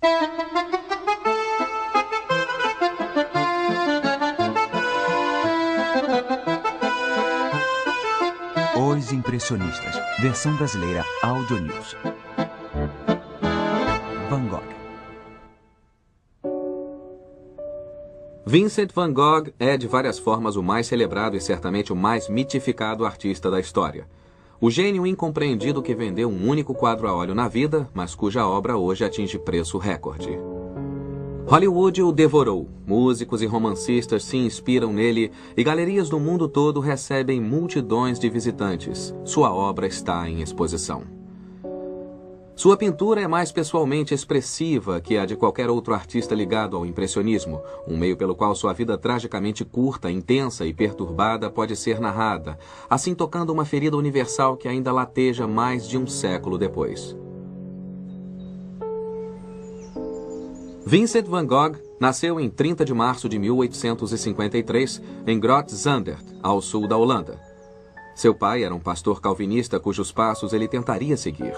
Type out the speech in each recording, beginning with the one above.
Os Impressionistas, versão brasileira Audio News. Van Gogh. Vincent van Gogh é, de várias formas, o mais celebrado e certamente o mais mitificado artista da história. O gênio incompreendido que vendeu um único quadro a óleo na vida, mas cuja obra hoje atinge preço recorde. Hollywood o devorou, músicos e romancistas se inspiram nele e galerias do mundo todo recebem multidões de visitantes. Sua obra está em exposição. Sua pintura é mais pessoalmente expressiva que a de qualquer outro artista ligado ao impressionismo, um meio pelo qual sua vida tragicamente curta, intensa e perturbada pode ser narrada, assim tocando uma ferida universal que ainda lateja mais de um século depois. Vincent van Gogh nasceu em 30 de março de 1853 em Groot Zandert, ao sul da Holanda. Seu pai era um pastor calvinista cujos passos ele tentaria seguir.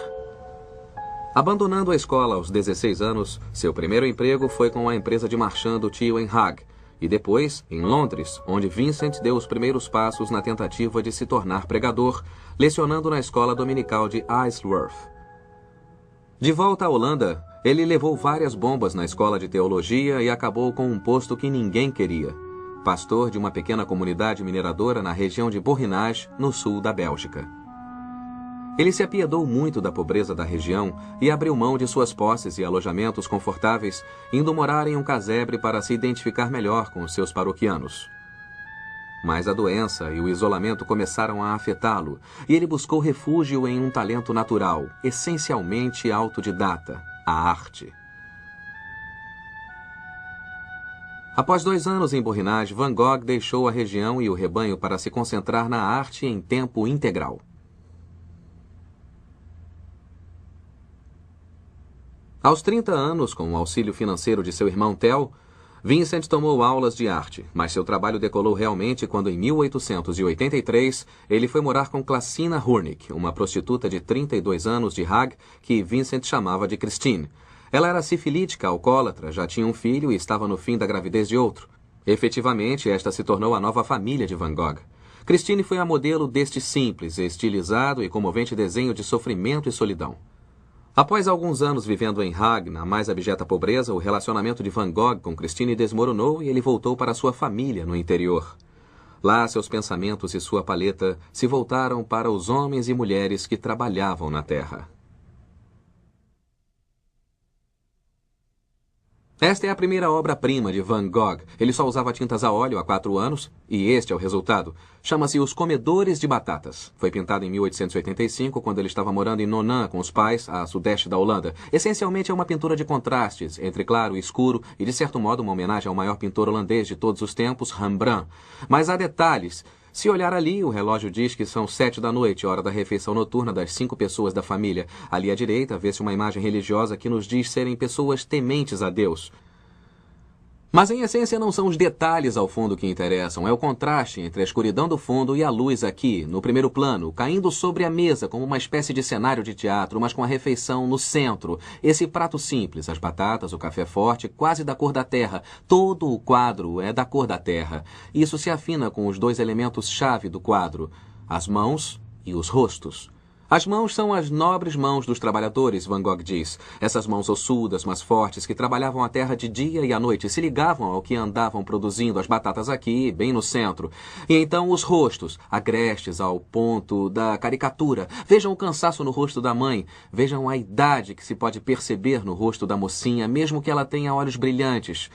Abandonando a escola aos 16 anos, seu primeiro emprego foi com a empresa de marchand do tio em Hague, e depois em Londres, onde Vincent deu os primeiros passos na tentativa de se tornar pregador, lecionando na escola dominical de Isleworth. De volta à Holanda, ele levou várias bombas na escola de teologia e acabou com um posto que ninguém queria: pastor de uma pequena comunidade mineradora na região de Borinage, no sul da Bélgica. Ele se apiedou muito da pobreza da região e abriu mão de suas posses e alojamentos confortáveis, indo morar em um casebre para se identificar melhor com os seus paroquianos. Mas a doença e o isolamento começaram a afetá-lo, e ele buscou refúgio em um talento natural, essencialmente autodidata: a arte. Após 2 anos em Borinage, Van Gogh deixou a região e o rebanho para se concentrar na arte em tempo integral. Aos 30 anos, com o auxílio financeiro de seu irmão Theo, Vincent tomou aulas de arte, mas seu trabalho decolou realmente quando, em 1883, ele foi morar com Classina Hurnik, uma prostituta de 32 anos de Hague, que Vincent chamava de Christine. Ela era sifilítica, alcoólatra, já tinha um filho e estava no fim da gravidez de outro. Efetivamente, esta se tornou a nova família de Van Gogh. Christine foi a modelo deste simples, estilizado e comovente desenho de sofrimento e solidão. Após alguns anos vivendo em Hague, na mais abjeta pobreza, o relacionamento de Van Gogh com Christine desmoronou e ele voltou para sua família no interior. Lá, seus pensamentos e sua paleta se voltaram para os homens e mulheres que trabalhavam na terra. Esta é a primeira obra-prima de Van Gogh. Ele só usava tintas a óleo há 4 anos, e este é o resultado. Chama-se Os Comedores de Batatas. Foi pintado em 1885, quando ele estava morando em Nonan com os pais, a sudeste da Holanda. Essencialmente é uma pintura de contrastes, entre claro e escuro, e de certo modo uma homenagem ao maior pintor holandês de todos os tempos, Rembrandt. Mas há detalhes. Se olhar ali, o relógio diz que são 7 da noite, hora da refeição noturna das 5 pessoas da família. Ali à direita, vê-se uma imagem religiosa que nos diz serem pessoas tementes a Deus. Mas, em essência, não são os detalhes ao fundo que interessam. É o contraste entre a escuridão do fundo e a luz aqui, no primeiro plano, caindo sobre a mesa como uma espécie de cenário de teatro, mas com a refeição no centro. Esse prato simples, as batatas, o café forte, quase da cor da terra. Todo o quadro é da cor da terra. Isso se afina com os 2 elementos-chave do quadro: as mãos e os rostos. As mãos são as nobres mãos dos trabalhadores, Van Gogh diz. Essas mãos ossudas, mas fortes, que trabalhavam a terra de dia e à noite, se ligavam ao que andavam produzindo, as batatas aqui, bem no centro. E então os rostos, agrestes ao ponto da caricatura. Vejam o cansaço no rosto da mãe. Vejam a idade que se pode perceber no rosto da mocinha, mesmo que ela tenha olhos brilhantes.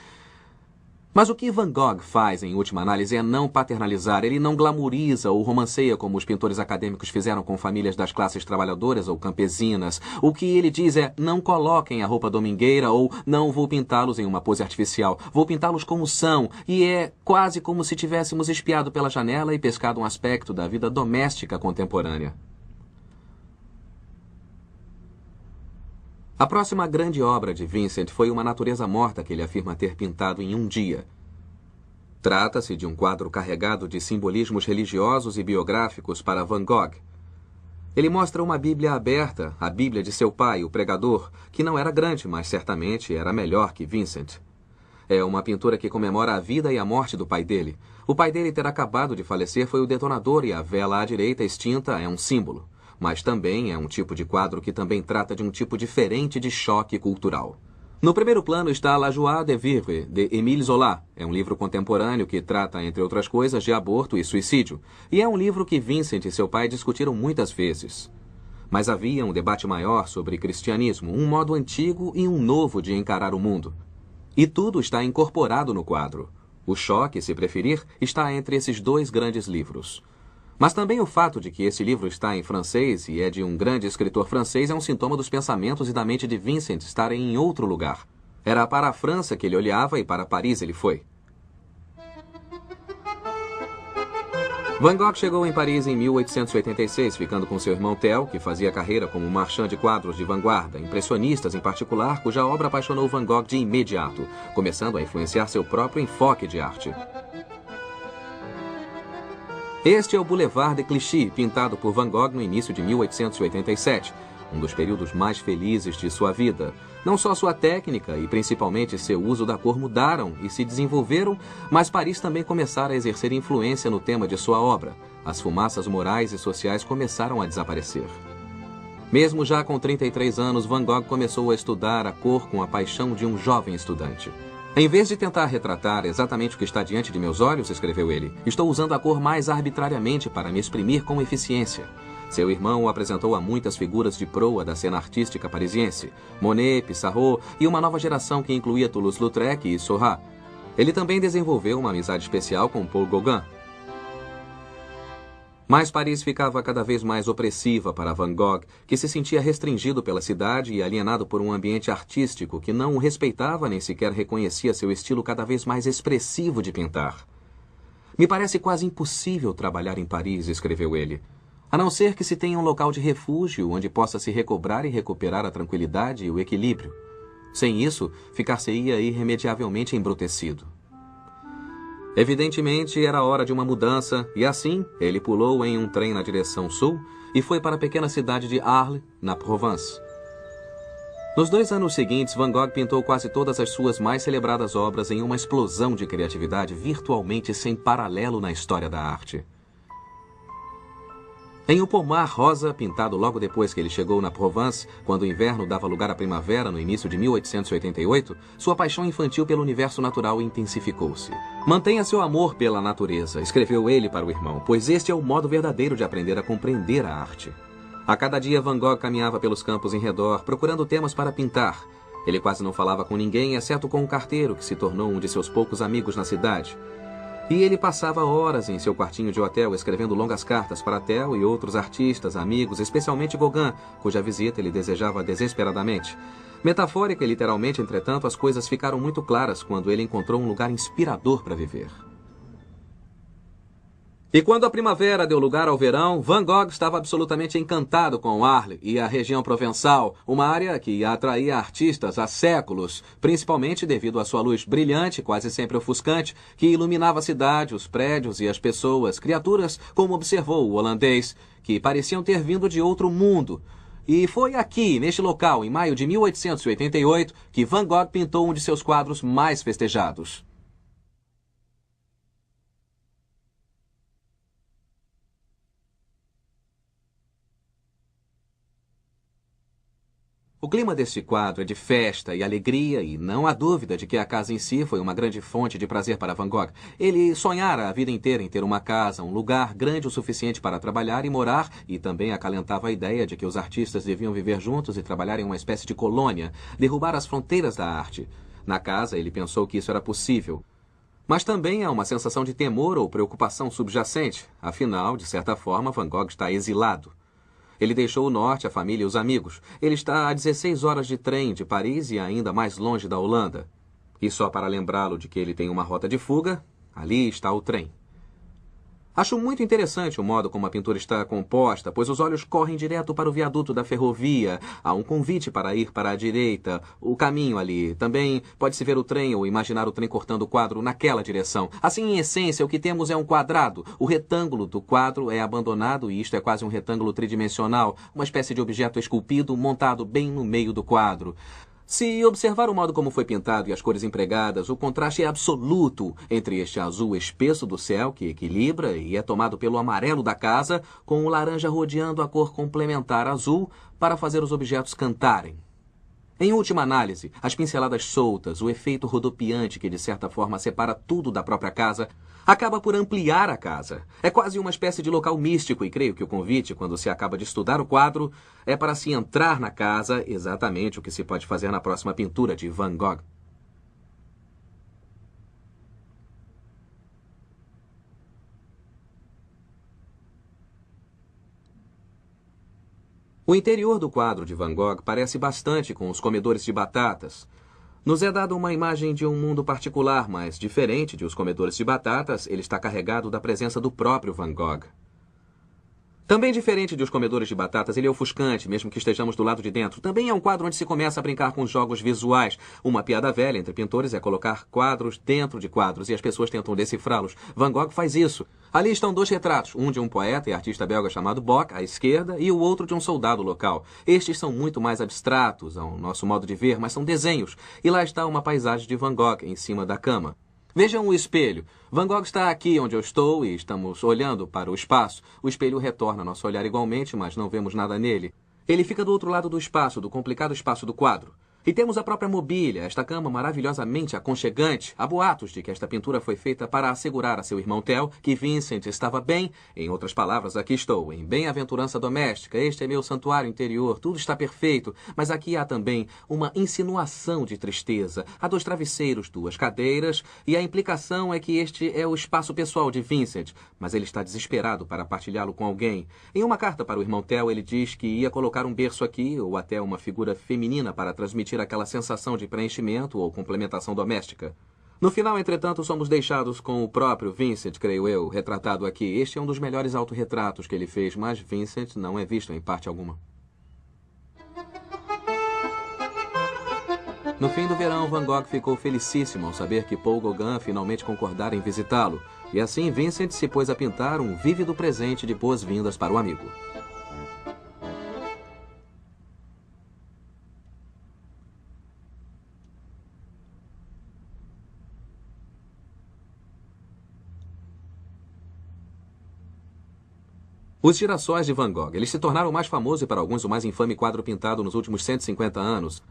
Mas o que Van Gogh faz, em última análise, é não paternalizar. Ele não glamoriza ou romanceia como os pintores acadêmicos fizeram com famílias das classes trabalhadoras ou campesinas. O que ele diz é: não coloquem a roupa domingueira ou não vou pintá-los em uma pose artificial. Vou pintá-los como são. E é quase como se tivéssemos espiado pela janela e pescado um aspecto da vida doméstica contemporânea. A próxima grande obra de Vincent foi uma natureza morta que ele afirma ter pintado em um dia. Trata-se de um quadro carregado de simbolismos religiosos e biográficos para Van Gogh. Ele mostra uma Bíblia aberta, a Bíblia de seu pai, o pregador, que não era grande, mas certamente era melhor que Vincent. É uma pintura que comemora a vida e a morte do pai dele. O pai dele ter acabado de falecer foi o detonador e a vela à direita extinta é um símbolo. Mas também é um tipo de quadro que também trata de um tipo diferente de choque cultural. No primeiro plano está La Joie de Vivre, de Émile Zola. É um livro contemporâneo que trata, entre outras coisas, de aborto e suicídio. E é um livro que Vincent e seu pai discutiram muitas vezes. Mas havia um debate maior sobre cristianismo, um modo antigo e um novo de encarar o mundo. E tudo está incorporado no quadro. O choque, se preferir, está entre esses dois grandes livros. Mas também o fato de que esse livro está em francês e é de um grande escritor francês é um sintoma dos pensamentos e da mente de Vincent estarem em outro lugar. Era para a França que ele olhava e para Paris ele foi. Van Gogh chegou em Paris em 1886, ficando com seu irmão Theo, que fazia carreira como marchand de quadros de vanguarda, impressionistas em particular, cuja obra apaixonou Van Gogh de imediato, começando a influenciar seu próprio enfoque de arte. Este é o Boulevard de Clichy, pintado por Van Gogh no início de 1887, um dos períodos mais felizes de sua vida. Não só sua técnica e principalmente seu uso da cor mudaram e se desenvolveram, mas Paris também começara a exercer influência no tema de sua obra. As fumaças morais e sociais começaram a desaparecer. Mesmo já com 33 anos, Van Gogh começou a estudar a cor com a paixão de um jovem estudante. Em vez de tentar retratar exatamente o que está diante de meus olhos, escreveu ele, estou usando a cor mais arbitrariamente para me exprimir com eficiência. Seu irmão o apresentou a muitas figuras de proa da cena artística parisiense, Monet, Pissarro e uma nova geração que incluía Toulouse-Lautrec e Seurat. Ele também desenvolveu uma amizade especial com Paul Gauguin. Mas Paris ficava cada vez mais opressiva para Van Gogh, que se sentia restringido pela cidade e alienado por um ambiente artístico que não o respeitava nem sequer reconhecia seu estilo cada vez mais expressivo de pintar. Me parece quase impossível trabalhar em Paris, escreveu ele, a não ser que se tenha um local de refúgio onde possa se recobrar e recuperar a tranquilidade e o equilíbrio. Sem isso, ficar-se-ia irremediavelmente embrutecido. Evidentemente, era hora de uma mudança, e assim, ele pulou em um trem na direção sul e foi para a pequena cidade de Arles, na Provence. Nos 2 anos seguintes, Van Gogh pintou quase todas as suas mais celebradas obras em uma explosão de criatividade virtualmente sem paralelo na história da arte. Em O Pomar Rosa, pintado logo depois que ele chegou na Provence, quando o inverno dava lugar à primavera no início de 1888, sua paixão infantil pelo universo natural intensificou-se. Mantenha seu amor pela natureza, escreveu ele para o irmão, pois este é o modo verdadeiro de aprender a compreender a arte. A cada dia Van Gogh caminhava pelos campos em redor, procurando temas para pintar. Ele quase não falava com ninguém, exceto com um carteiro, que se tornou um de seus poucos amigos na cidade. E ele passava horas em seu quartinho de hotel escrevendo longas cartas para Theo e outros artistas, amigos, especialmente Gauguin, cuja visita ele desejava desesperadamente. Metafórica e literalmente, entretanto, as coisas ficaram muito claras quando ele encontrou um lugar inspirador para viver. E quando a primavera deu lugar ao verão, Van Gogh estava absolutamente encantado com Arles e a região provençal, uma área que atraía artistas há séculos, principalmente devido à sua luz brilhante, quase sempre ofuscante, que iluminava a cidade, os prédios e as pessoas, criaturas, como observou o holandês, que pareciam ter vindo de outro mundo. E foi aqui, neste local, em maio de 1888, que Van Gogh pintou um de seus quadros mais festejados. O clima deste quadro é de festa e alegria, e não há dúvida de que a casa em si foi uma grande fonte de prazer para Van Gogh. Ele sonhara a vida inteira em ter uma casa, um lugar grande o suficiente para trabalhar e morar, e também acalentava a ideia de que os artistas deviam viver juntos e trabalhar em uma espécie de colônia, derrubar as fronteiras da arte. Na casa, ele pensou que isso era possível. Mas também há uma sensação de temor ou preocupação subjacente. Afinal, de certa forma, Van Gogh está exilado. Ele deixou o norte, a família e os amigos. Ele está a 16 horas de trem de Paris e ainda mais longe da Holanda. E só para lembrá-lo de que ele tem uma rota de fuga, ali está o trem. Acho muito interessante o modo como a pintura está composta, pois os olhos correm direto para o viaduto da ferrovia. Há um convite para ir para a direita, o caminho ali. Também pode-se ver o trem ou imaginar o trem cortando o quadro naquela direção. Assim, em essência, o que temos é um quadrado. O retângulo do quadro é abandonado e isto é quase um retângulo tridimensional, uma espécie de objeto esculpido montado bem no meio do quadro. Se observar o modo como foi pintado e as cores empregadas, o contraste é absoluto entre este azul espesso do céu, que equilibra e é tomado pelo amarelo da casa, com o laranja rodeando a cor complementar azul para fazer os objetos cantarem. Em última análise, as pinceladas soltas, o efeito rodopiante que de certa forma separa tudo da própria casa, acaba por ampliar a casa. É quase uma espécie de local místico e creio que o convite, quando se acaba de estudar o quadro, é para se entrar na casa, exatamente o que se pode fazer na próxima pintura de Van Gogh. O interior do quadro de Van Gogh parece bastante com os comedores de batatas. Nos é dada uma imagem de um mundo particular, mas diferente de os comedores de batatas, ele está carregado da presença do próprio Van Gogh. Também diferente de os comedores de batatas, ele é ofuscante, mesmo que estejamos do lado de dentro. Também é um quadro onde se começa a brincar com jogos visuais. Uma piada velha entre pintores é colocar quadros dentro de quadros e as pessoas tentam decifrá-los. Van Gogh faz isso. Ali estão dois retratos, um de um poeta e artista belga chamado Bock, à esquerda, e o outro de um soldado local. Estes são muito mais abstratos, ao nosso modo de ver, mas são desenhos. E lá está uma paisagem de Van Gogh em cima da cama. Vejam o espelho. Van Gogh está aqui onde eu estou e estamos olhando para o espaço. O espelho retorna nosso olhar igualmente, mas não vemos nada nele. Ele fica do outro lado do espaço, do complicado espaço do quadro. E temos a própria mobília, esta cama maravilhosamente aconchegante. Há boatos de que esta pintura foi feita para assegurar a seu irmão Theo que Vincent estava bem. Em outras palavras, aqui estou, em bem-aventurança doméstica. Este é meu santuário interior, tudo está perfeito. Mas aqui há também uma insinuação de tristeza. Há dois travesseiros, duas cadeiras, e a implicação é que este é o espaço pessoal de Vincent. Mas ele está desesperado para partilhá-lo com alguém. Em uma carta para o irmão Theo, ele diz que ia colocar um berço aqui, ou até uma figura feminina para transmitir aquela sensação de preenchimento ou complementação doméstica. No final, entretanto, somos deixados com o próprio Vincent, creio eu, retratado aqui. Este é um dos melhores autorretratos que ele fez, mas Vincent não é visto em parte alguma. No fim do verão, Van Gogh ficou felicíssimo ao saber que Paul Gauguin finalmente concordara em visitá-lo. E assim, Vincent se pôs a pintar um vívido presente de boas-vindas para o amigo. Os girassóis de Van Gogh. Eles se tornaram o mais famoso e para alguns o mais infame quadro pintado nos últimos 150 anos.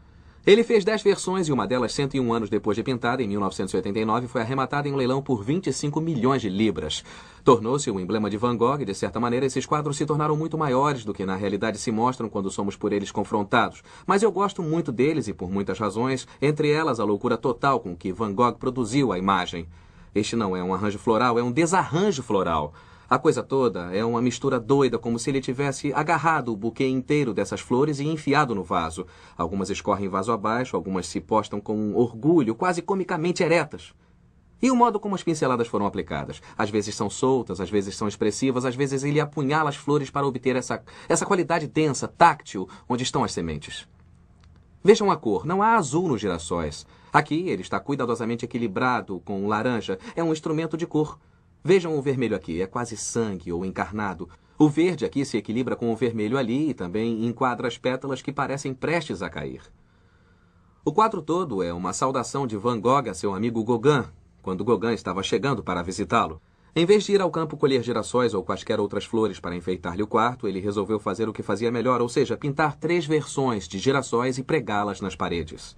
Ele fez 10 versões e uma delas, 101 anos depois de pintada, em 1989, foi arrematada em um leilão por 25 milhões de libras. Tornou-se um emblema de Van Gogh e, de certa maneira, esses quadros se tornaram muito maiores do que na realidade se mostram quando somos por eles confrontados. Mas eu gosto muito deles e por muitas razões, entre elas a loucura total com que Van Gogh produziu a imagem. Este não é um arranjo floral, é um desarranjo floral. A coisa toda é uma mistura doida, como se ele tivesse agarrado o buquê inteiro dessas flores e enfiado no vaso. Algumas escorrem vaso abaixo, algumas se postam com um orgulho, quase comicamente eretas. E o modo como as pinceladas foram aplicadas. Às vezes são soltas, às vezes são expressivas, às vezes ele apunhala as flores para obter essa qualidade densa, táctil, onde estão as sementes. Vejam a cor, não há azul nos girassóis. Aqui ele está cuidadosamente equilibrado com laranja, é um instrumento de cor. Vejam o vermelho aqui, é quase sangue ou encarnado. O verde aqui se equilibra com o vermelho ali e também enquadra as pétalas que parecem prestes a cair. O quadro todo é uma saudação de Van Gogh a seu amigo Gauguin, quando Gauguin estava chegando para visitá-lo. Em vez de ir ao campo colher girassóis ou quaisquer outras flores para enfeitar-lhe o quarto, ele resolveu fazer o que fazia melhor, ou seja, pintar 3 versões de girassóis e pregá-las nas paredes.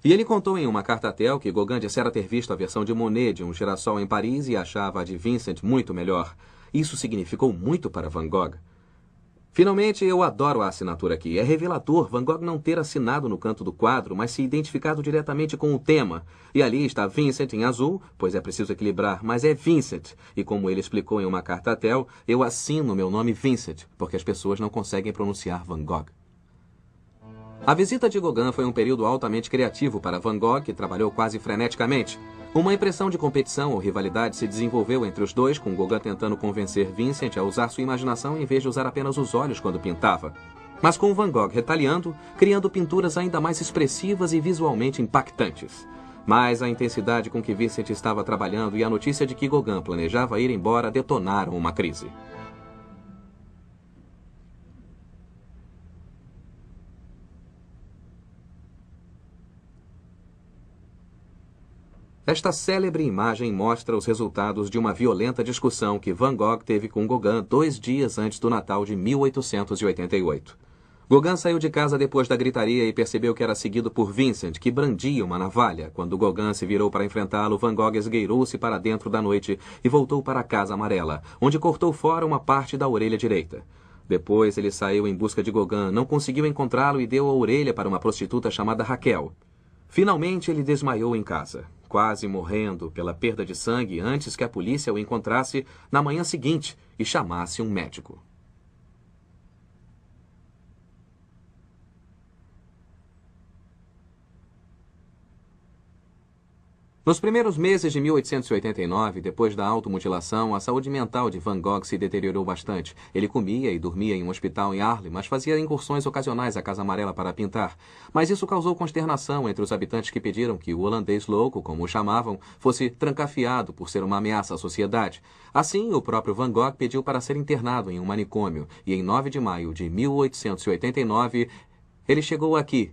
E ele contou em uma carta a Theo que Gauguin dissera ter visto a versão de Monet de um girassol em Paris e achava a de Vincent muito melhor. Isso significou muito para Van Gogh. Finalmente, eu adoro a assinatura aqui. É revelador Van Gogh não ter assinado no canto do quadro, mas se identificado diretamente com o tema. E ali está Vincent em azul, pois é preciso equilibrar, mas é Vincent. E como ele explicou em uma carta a Theo, eu assino meu nome Vincent, porque as pessoas não conseguem pronunciar Van Gogh. A visita de Gauguin foi um período altamente criativo para Van Gogh, que trabalhou quase freneticamente. Uma impressão de competição ou rivalidade se desenvolveu entre os dois, com Gauguin tentando convencer Vincent a usar sua imaginação em vez de usar apenas os olhos quando pintava. Mas com Van Gogh retaliando, criando pinturas ainda mais expressivas e visualmente impactantes. Mas a intensidade com que Vincent estava trabalhando e a notícia de que Gauguin planejava ir embora detonaram uma crise. Esta célebre imagem mostra os resultados de uma violenta discussão que Van Gogh teve com Gauguin 2 dias antes do Natal de 1888. Gauguin saiu de casa depois da gritaria e percebeu que era seguido por Vincent, que brandia uma navalha. Quando Gauguin se virou para enfrentá-lo, Van Gogh esgueirou-se para dentro da noite e voltou para a Casa Amarela, onde cortou fora uma parte da orelha direita. Depois ele saiu em busca de Gauguin, não conseguiu encontrá-lo e deu a orelha para uma prostituta chamada Raquel. Finalmente ele desmaiou em casa, quase morrendo pela perda de sangue antes que a polícia o encontrasse na manhã seguinte e chamasse um médico. Nos primeiros meses de 1889, depois da automutilação, a saúde mental de Van Gogh se deteriorou bastante. Ele comia e dormia em um hospital em Arles, mas fazia incursões ocasionais à Casa Amarela para pintar. Mas isso causou consternação entre os habitantes que pediram que o holandês louco, como o chamavam, fosse trancafiado por ser uma ameaça à sociedade. Assim, o próprio Van Gogh pediu para ser internado em um manicômio, e em 9 de maio de 1889, ele chegou aqui,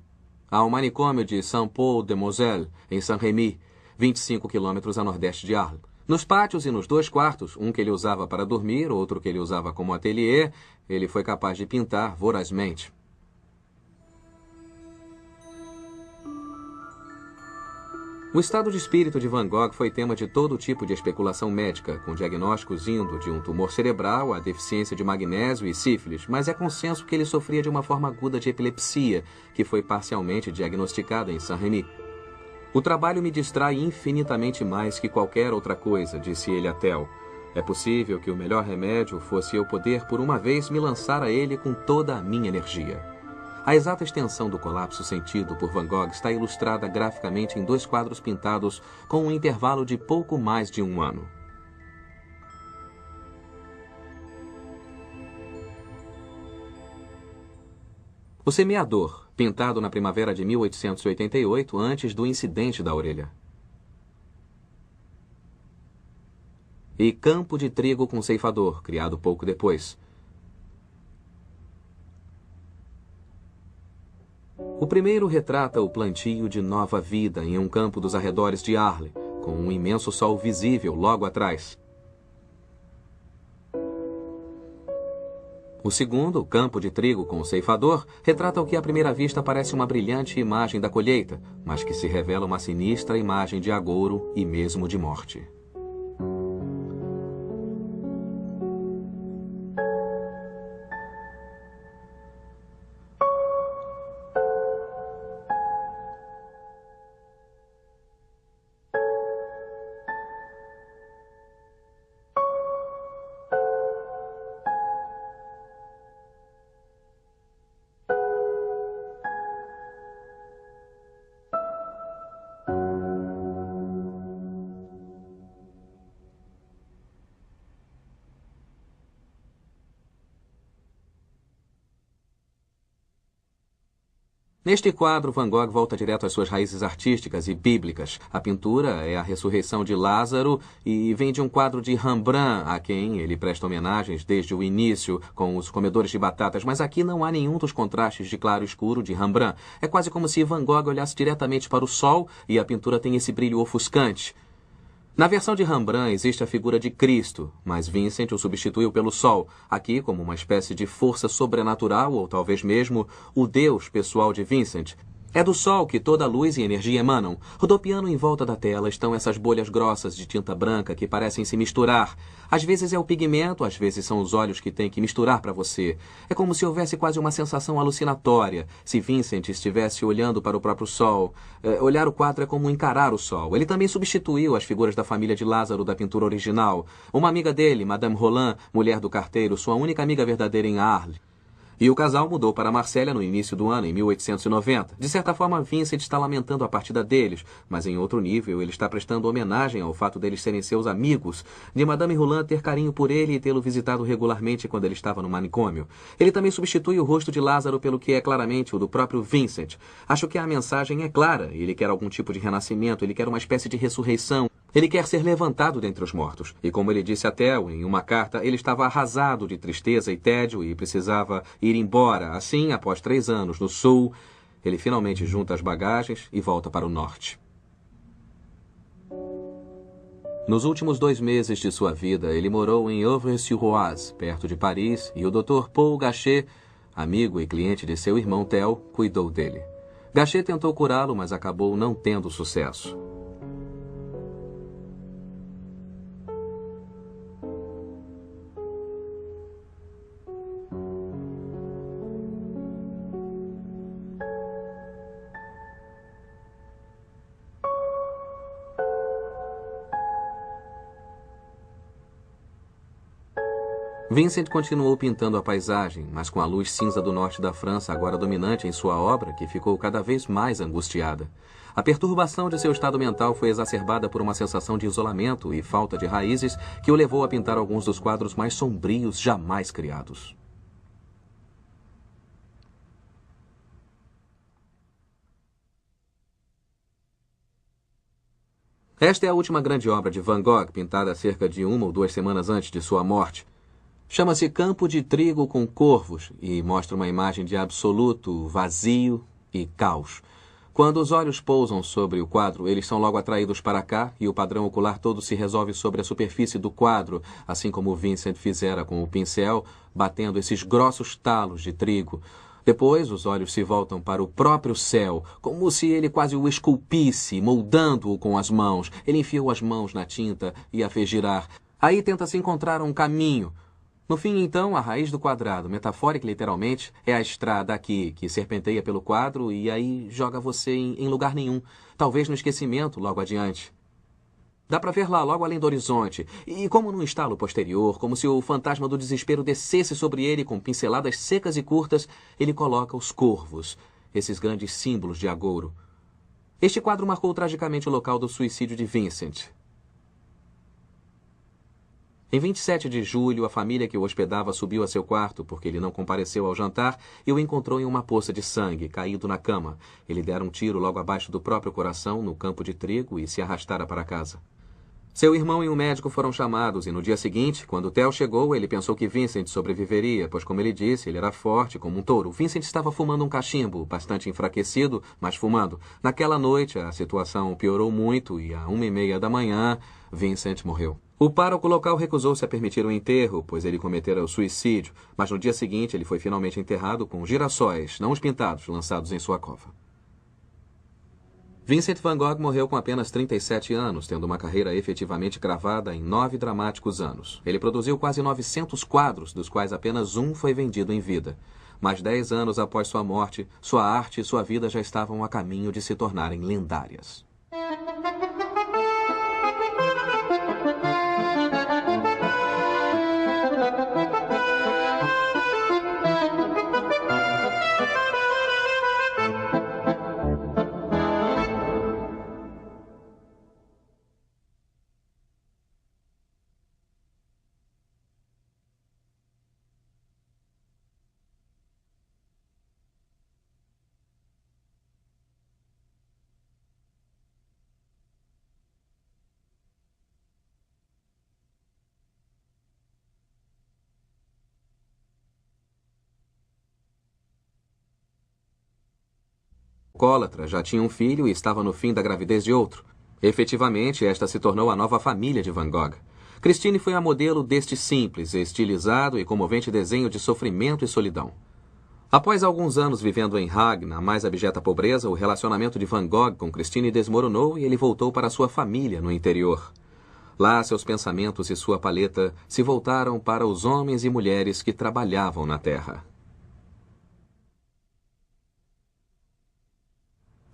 ao manicômio de Saint-Paul-de-Moselle, em Saint-Rémy, 25 quilômetros a nordeste de Arles. Nos pátios e nos 2 quartos, um que ele usava para dormir, outro que ele usava como ateliê, ele foi capaz de pintar vorazmente. O estado de espírito de Van Gogh foi tema de todo tipo de especulação médica, com diagnósticos indo de um tumor cerebral à deficiência de magnésio e sífilis, mas é consenso que ele sofria de uma forma aguda de epilepsia, que foi parcialmente diagnosticada em Saint-Rémy. O trabalho me distrai infinitamente mais que qualquer outra coisa, disse ele a Theo. É possível que o melhor remédio fosse eu poder, por uma vez, me lançar a ele com toda a minha energia. A exata extensão do colapso sentido por Van Gogh está ilustrada graficamente em 2 quadros pintados com um intervalo de pouco mais de 1 ano. O Semeador, pintado na primavera de 1888, antes do incidente da orelha. E Campo de Trigo com Ceifador, criado pouco depois. O primeiro retrata o plantio de nova vida em um campo dos arredores de Arles, com um imenso sol visível logo atrás. O segundo, o Campo de Trigo com o Ceifador, retrata o que à primeira vista parece uma brilhante imagem da colheita, mas que se revela uma sinistra imagem de agouro e mesmo de morte. Neste quadro, Van Gogh volta direto às suas raízes artísticas e bíblicas. A pintura é a ressurreição de Lázaro e vem de um quadro de Rembrandt, a quem ele presta homenagens desde o início, com os comedores de batatas, mas aqui não há nenhum dos contrastes de claro e escuro de Rembrandt. É quase como se Van Gogh olhasse diretamente para o sol e a pintura tem esse brilho ofuscante. Na versão de Rembrandt existe a figura de Cristo, mas Vincent o substituiu pelo Sol, aqui como uma espécie de força sobrenatural, ou talvez mesmo o Deus pessoal de Vincent. É do Sol que toda a luz e energia emanam. Rodopiando em volta da tela estão essas bolhas grossas de tinta branca que parecem se misturar. Às vezes é o pigmento, às vezes são os olhos que têm que misturar para você. É como se houvesse quase uma sensação alucinatória. Se Vincent estivesse olhando para o próprio Sol, olhar o quadro é como encarar o Sol. Ele também substituiu as figuras da família de Lázaro da pintura original. Uma amiga dele, Madame Roland, mulher do carteiro, sua única amiga verdadeira em Arles. E o casal mudou para Marsella no início do ano, em 1890. De certa forma, Vincent está lamentando a partida deles, mas em outro nível ele está prestando homenagem ao fato deles serem seus amigos, de Madame Roland ter carinho por ele e tê-lo visitado regularmente quando ele estava no manicômio. Ele também substitui o rosto de Lázaro pelo que é claramente o do próprio Vincent. Acho que a mensagem é clara. Ele quer algum tipo de renascimento, ele quer uma espécie de ressurreição. Ele quer ser levantado dentre os mortos. E como ele disse a Theo em uma carta, ele estava arrasado de tristeza e tédio e precisava ir embora. Assim, após 3 anos no sul, ele finalmente junta as bagagens e volta para o norte. Nos últimos 2 meses de sua vida, ele morou em Auvers-sur-Oise, perto de Paris, e o Dr. Paul Gachet, amigo e cliente de seu irmão Theo, cuidou dele. Gachet tentou curá-lo, mas acabou não tendo sucesso. Vincent continuou pintando a paisagem, mas com a luz cinza do norte da França agora dominante em sua obra, que ficou cada vez mais angustiada. A perturbação de seu estado mental foi exacerbada por uma sensação de isolamento e falta de raízes que o levou a pintar alguns dos quadros mais sombrios jamais criados. Esta é a última grande obra de Van Gogh, pintada cerca de 1 ou 2 semanas antes de sua morte. Chama-se Campo de Trigo com Corvos e mostra uma imagem de absoluto vazio e caos. Quando os olhos pousam sobre o quadro, eles são logo atraídos para cá e o padrão ocular todo se resolve sobre a superfície do quadro, assim como Vincent fizera com o pincel, batendo esses grossos talos de trigo. Depois, os olhos se voltam para o próprio céu, como se ele quase o esculpisse, moldando-o com as mãos. Ele enfiou as mãos na tinta e a fez girar. Aí tenta-se encontrar um caminho. No fim, então, a raiz do quadrado, metafórica e literalmente, é a estrada aqui, que serpenteia pelo quadro e aí joga você em lugar nenhum, talvez no esquecimento logo adiante. Dá para ver lá, logo além do horizonte, e como num estalo posterior, como se o fantasma do desespero descesse sobre ele com pinceladas secas e curtas, ele coloca os corvos, esses grandes símbolos de agouro. Este quadro marcou tragicamente o local do suicídio de Vincent. Em 27 de julho, a família que o hospedava subiu a seu quarto porque ele não compareceu ao jantar e o encontrou em uma poça de sangue, caído na cama. Ele dera um tiro logo abaixo do próprio coração, no campo de trigo, e se arrastara para casa. Seu irmão e um médico foram chamados e no dia seguinte, quando Theo chegou, ele pensou que Vincent sobreviveria, pois, como ele disse, ele era forte como um touro. Vincent estava fumando um cachimbo, bastante enfraquecido, mas fumando. Naquela noite, a situação piorou muito e, à 1h30 da manhã, Vincent morreu. O pároco local recusou-se a permitir o enterro, pois ele cometera o suicídio, mas no dia seguinte ele foi finalmente enterrado com girassóis, não os pintados, lançados em sua cova. Vincent van Gogh morreu com apenas 37 anos, tendo uma carreira efetivamente cravada em 9 dramáticos anos. Ele produziu quase 900 quadros, dos quais apenas um foi vendido em vida. Mas 10 anos após sua morte, sua arte e sua vida já estavam a caminho de se tornarem lendárias. Alcoólatra, já tinha um filho e estava no fim da gravidez de outro. Efetivamente, esta se tornou a nova família de Van Gogh. Christine foi a modelo deste simples, estilizado e comovente desenho de sofrimento e solidão. Após alguns anos vivendo em Hague, na mais abjeta pobreza, o relacionamento de Van Gogh com Christine desmoronou e ele voltou para sua família no interior. Lá, seus pensamentos e sua paleta se voltaram para os homens e mulheres que trabalhavam na terra.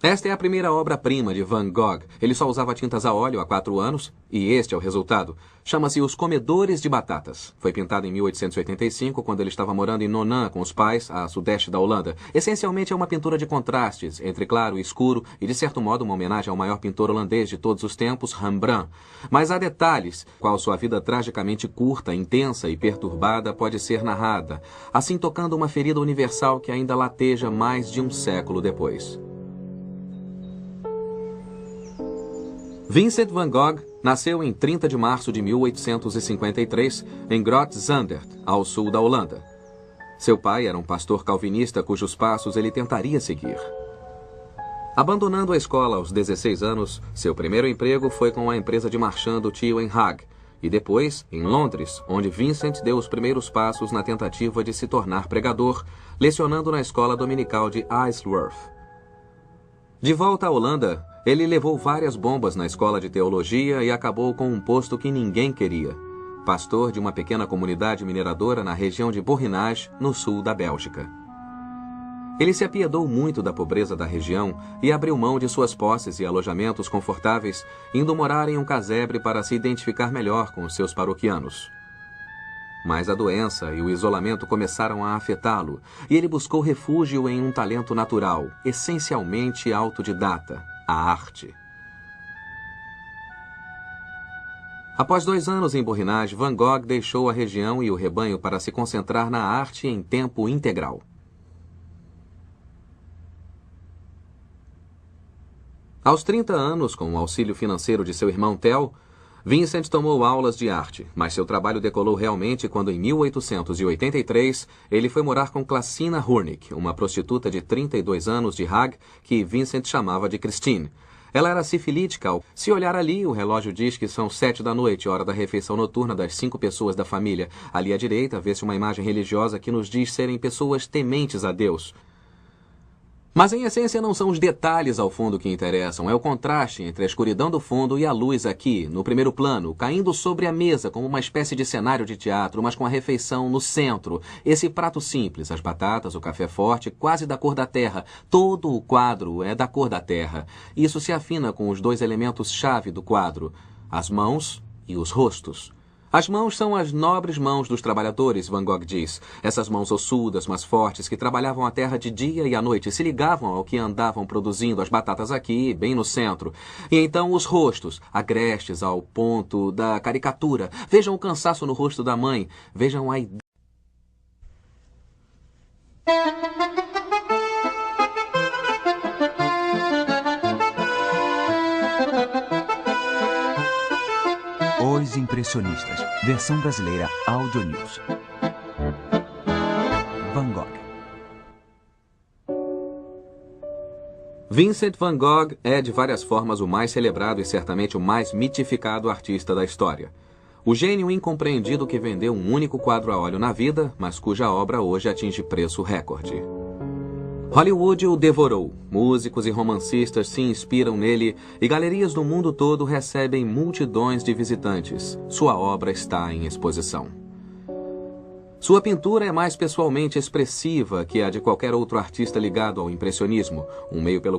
Esta é a primeira obra-prima de Van Gogh. Ele só usava tintas a óleo há 4 anos, e este é o resultado. Chama-se Os Comedores de Batatas. Foi pintado em 1885, quando ele estava morando em Nonan com os pais, a sudeste da Holanda. Essencialmente é uma pintura de contrastes, entre claro e escuro, e de certo modo uma homenagem ao maior pintor holandês de todos os tempos, Rembrandt. Mas há detalhes, qual sua vida tragicamente curta, intensa e perturbada pode ser narrada, assim tocando uma ferida universal que ainda lateja mais de um século depois. Vincent van Gogh nasceu em 30 de março de 1853 em Groote-Zundert, ao sul da Holanda. Seu pai era um pastor calvinista cujos passos ele tentaria seguir. Abandonando a escola aos 16 anos, seu primeiro emprego foi com a empresa de marchand do tio em Hague, e depois em Londres, onde Vincent deu os primeiros passos na tentativa de se tornar pregador, lecionando na escola dominical de Isleworth. De volta à Holanda, ele levou várias bombas na escola de teologia e acabou com um posto que ninguém queria. Pastor de uma pequena comunidade mineradora na região de Borinage, no sul da Bélgica. Ele se apiedou muito da pobreza da região e abriu mão de suas posses e alojamentos confortáveis, indo morar em um casebre para se identificar melhor com os seus paroquianos. Mas a doença e o isolamento começaram a afetá-lo, e ele buscou refúgio em um talento natural, essencialmente autodidata, a arte. Após 2 anos em Borinage, Van Gogh deixou a região e o rebanho para se concentrar na arte em tempo integral. Aos 30 anos, com o auxílio financeiro de seu irmão Theo, Vincent tomou aulas de arte, mas seu trabalho decolou realmente quando, em 1883, ele foi morar com Classina Hurnik, uma prostituta de 32 anos de Hague, que Vincent chamava de Christine. Ela era sifilítica. Se olhar ali, o relógio diz que são 7 da noite, hora da refeição noturna das 5 pessoas da família. Ali à direita, vê-se uma imagem religiosa que nos diz serem pessoas tementes a Deus. Mas, em essência, não são os detalhes ao fundo que interessam, é o contraste entre a escuridão do fundo e a luz aqui, no primeiro plano, caindo sobre a mesa como uma espécie de cenário de teatro, mas com a refeição no centro. Esse prato simples, as batatas, o café forte, quase da cor da terra. Todo o quadro é da cor da terra. Isso se afina com os 2 elementos-chave do quadro, as mãos e os rostos. As mãos são as nobres mãos dos trabalhadores, Van Gogh diz. Essas mãos ossudas, mas fortes, que trabalhavam a terra de dia e à noite, se ligavam ao que andavam produzindo, as batatas aqui, bem no centro. E então os rostos, agrestes ao ponto da caricatura. Vejam o cansaço no rosto da mãe. Vejam a ideia. Os Impressionistas, versão brasileira Audio News. Van Gogh. Vincent van Gogh é de várias formas o mais celebrado e certamente o mais mitificado artista da história. O gênio incompreendido que vendeu um único quadro a óleo na vida, mas cuja obra hoje atinge preço recorde. Hollywood o devorou, músicos e romancistas se inspiram nele e galerias do mundo todo recebem multidões de visitantes. Sua obra está em exposição. Sua pintura é mais pessoalmente expressiva que a de qualquer outro artista ligado ao impressionismo, um meio pelo